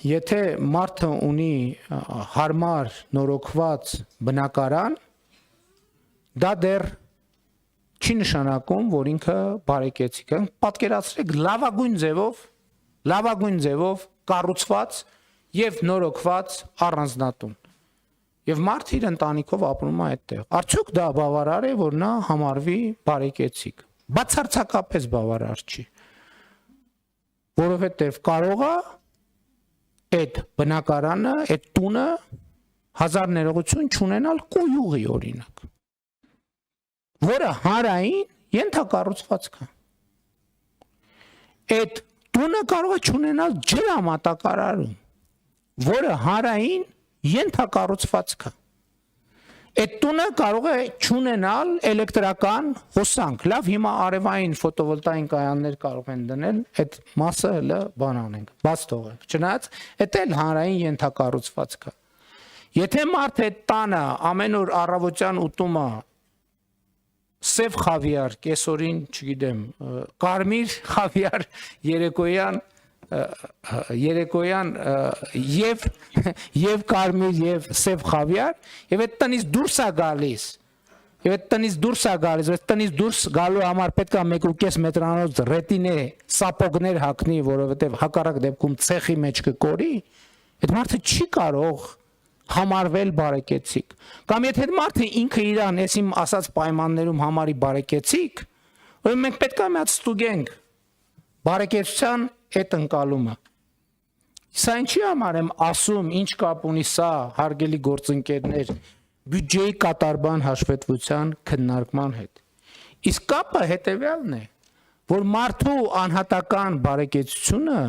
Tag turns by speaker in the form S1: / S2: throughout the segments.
S1: Եթե մարդը ունի հարմար նորոգված բնակարան, դա դեռ չի նշանակում, որ ինքը բարեկեցիկ է։ Պատկերացրեք լավագույն ձևով կառուցված եւ նորոգված առանձնատուն։ Եվ մարդը իր ընտանիքով ապրում է այդտեղ։ Արդյոք դա բավարար է, որ նա համարվի բարեկեցիկ։ Բացարձակապես բավարար չի։ Որովհետեւ կարող է այդ բնակարանը, այդ տունը հազար ներողություն չունենալ կոյուղի օրինակ, որը հանրային ենթակառուցվածք է։ Այդ տունը կարող է չունենալ ջրամատակարարում, որը հանրային ենթակառուցվածք է։ Այդ տունը կարող է չունենալ էլեկտրական հոսանք։ Լավ, հիմա արևային ֆոտովոլտային կայաններ կարող են դնել, այդ մասը հələ բան անենք, բաց թողենք։ Չնայած այդ էլ հանրային ենթակառուցվածք է։ Եթե մարդը այդ տանը ամեն օր առավոտյան ուտումը սև խավիար, կեսօրին, չգիտեմ, կարմիր խավիար, երեկոյան եւ կարմիր եւ սև խավիար, եւ այդ տնից դուրս է գալիս։ Եվ այդ տնից դուրս գալու համար պետք է 1.5 մետրանոց ռետինե սապոգներ հագնի, որովհետեւ հակառակ դեպքում ցեխի մեջ կկորի, այդ մարդը չի կարող համարվել բարեկեցիկ։ Կամ եթե այդ մարդը ինքը իրան էս իմ ասած պայմաններում համարի բարեկեցիկ, ուրեմն մենք պետք է մի հատ ստուգենք բարեկեցության այդ ընկալումը։ Սա ինչի համար եմ ասում, ինչ կապ ունի սա, հարգելի գործընկերներ, բյուջեի կատարման հաշվետվության քննարկման հետ։ Իսկ կապը հետևյալն է, որ մարդու անհատական բարեկեցությունը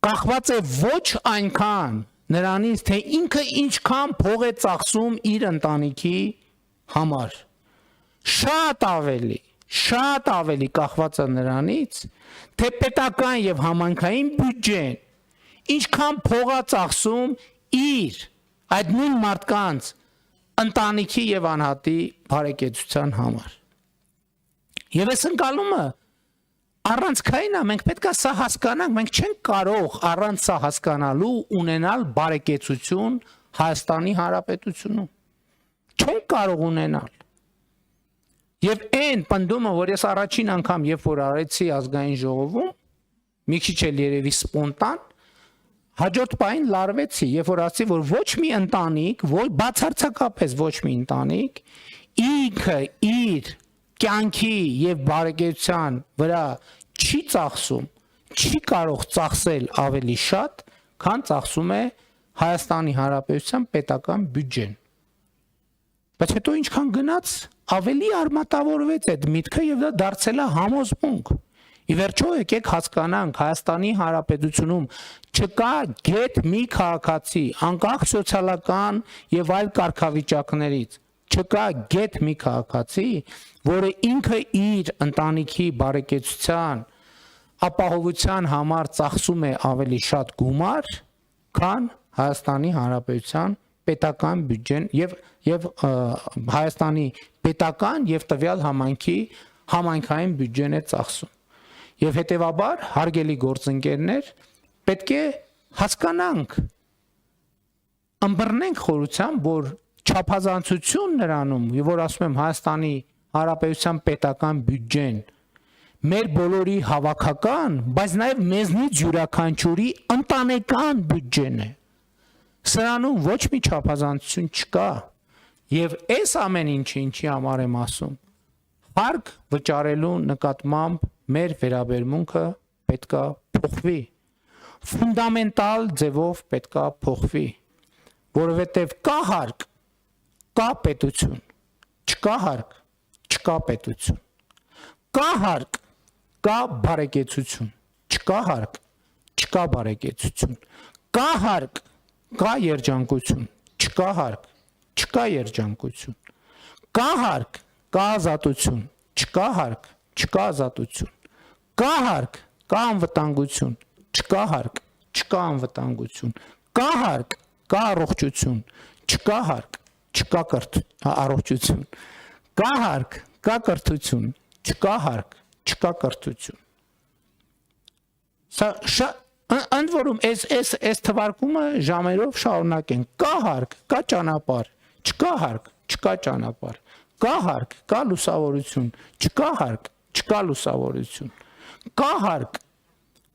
S1: կախված է ոչ այնքան նրանից, թե ինքը ինչքան փող է ծախսում իր ընտանիքի համար, շատ ավելի կախված է նրանից, թե պետական եւ համայնքային բյուջեն ինչքան փող է ծախսում իր այդ նույն մարդկանց ընտանիքի եւ անհատի բարեկեցության համար։ Եվ այս ընկալումը առանցքային է, մենք պետք է սա հասկանանք, մենք չենք կարող առանց սա հասկանալու ունենալ բարեկեցություն Հայաստանի Հանրապետությունում։ Չենք կարող ունենալ։ Եվ այն պնդումը, որ ես առաջին անգամ, երբ որ արեցի ազգային ժողովում, մի քիչ էլ երևի սպոնտան, հաջորդ պահին լարվեցի, երբ որ ասացի, որ ոչ մի ընտանիք, բացարձակապես ոչ մի ընտանիք, ինքը իր կյանքի եւ բարեկեցության վրա չի ծախսում, չի կարող ծախսել ավելի շատ, քան ծախսում է Հայաստանի Հանրապետության պետական բյուջեն։ Բայց հետո ինչքան գնաց, ավելի արմատավորվեց այդ միտքը եւ դա դարձել է համոզմունք։ Ի վերջո եկեք հասկանանք, Հայաստանի Հանրապետությունում չկա գետ մի քաղաքացի, անկախ սոցիալական եւ այլ կարգավիճակներից, չկա գետ մի քաղաքացի, որը ինքը իր ընտանիքի բարեկեցության ապահովության համար ծախսում է ավելի շատ գումար, քան Հայաստանի Հանրապետության պետական բյուջեն եւ Հայաստանի պետական եւ տվյալ համայնքի համայնքային բյուջեն է ծախսում։ Եվ հետեւաբար, հարգելի գործընկերներ, պետք է հասկանանք, ըմբռնենք խորությամբ, որ չափազանցություն նրանում, որ ասում եմ Հայաստանի Հանրապետության պետական բյուջեն, մեր բոլորի հավաքական, բայց նաև մեզնից յուրաքանչյուրի ընտանեկան բյուջեն է։ Սրանում ոչ մի չափազանցություն չկա, եւ այս ամեն ինչի համար եմ ասում, հարկ վճարելու նկատմամբ մեր վերաբերմունքը պետքա փոխվի, ֆունդամենտալ ձևով պետքա փոխվի, որովհետեւ կա հարկ, կա պետություն, չկա հարկ, չկա պետություն, կա հարկ, կա բարեկեցություն, չկա հարկ, չկա բարեկեցություն, կա հարկ, կա երջանկություն, չկա հարկ, չկա երջանկություն, կա հարկ, կա ազատություն, չկա հարկ, չկա ազատություն, կա հարկ, կա անվտանգություն, չկա հարկ, չկա անվտանգություն, կա հարկ, կա առողջություն, չկա հարկ, չկա առողջություն, կա հարկ, կա կրթություն, չկա հարկ, չկա կրթություն։ Սա Ընդ որում այս թվարկումը ժամերով շարունակեն։ Կա հարկ, կա ճանապարհ, չկա հարկ, չկա ճանապարհ։ Կա հարկ, կա լուսավորություն, չկա հարկ, չկա լուսավորություն։ Կա հարկ,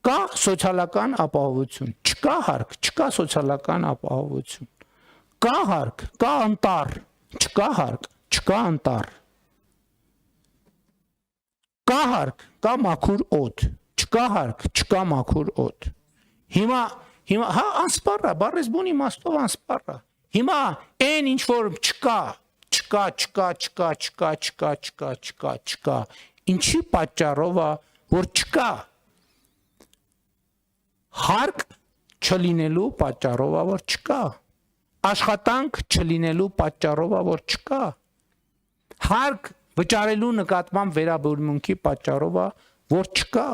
S1: կա սոցիալական ապահովություն, չկա հարկ, չկա սոցիալական ապահովություն։ Կա հարկ, կա անտառ, չկա հարկ, չկա անտառ։ Կա հարկ, կա մաքուր օդ, չկա հարկ, չկա մաքուր օդ։ Հիմա հա անսպառա, բառես բուն իմաստով անսպառա։ Հիմա այն ինչ որ չկա, ինչի պատճառով է, որ չկա։ Հարկ չլինելու պատճառով է, որ չկա։ Աշխատանք չլինելու պատճառով է, որ չկա։ Հարկ վճարելու նկատմամբ վերաբերմունքի պատճառով է, որ չկա։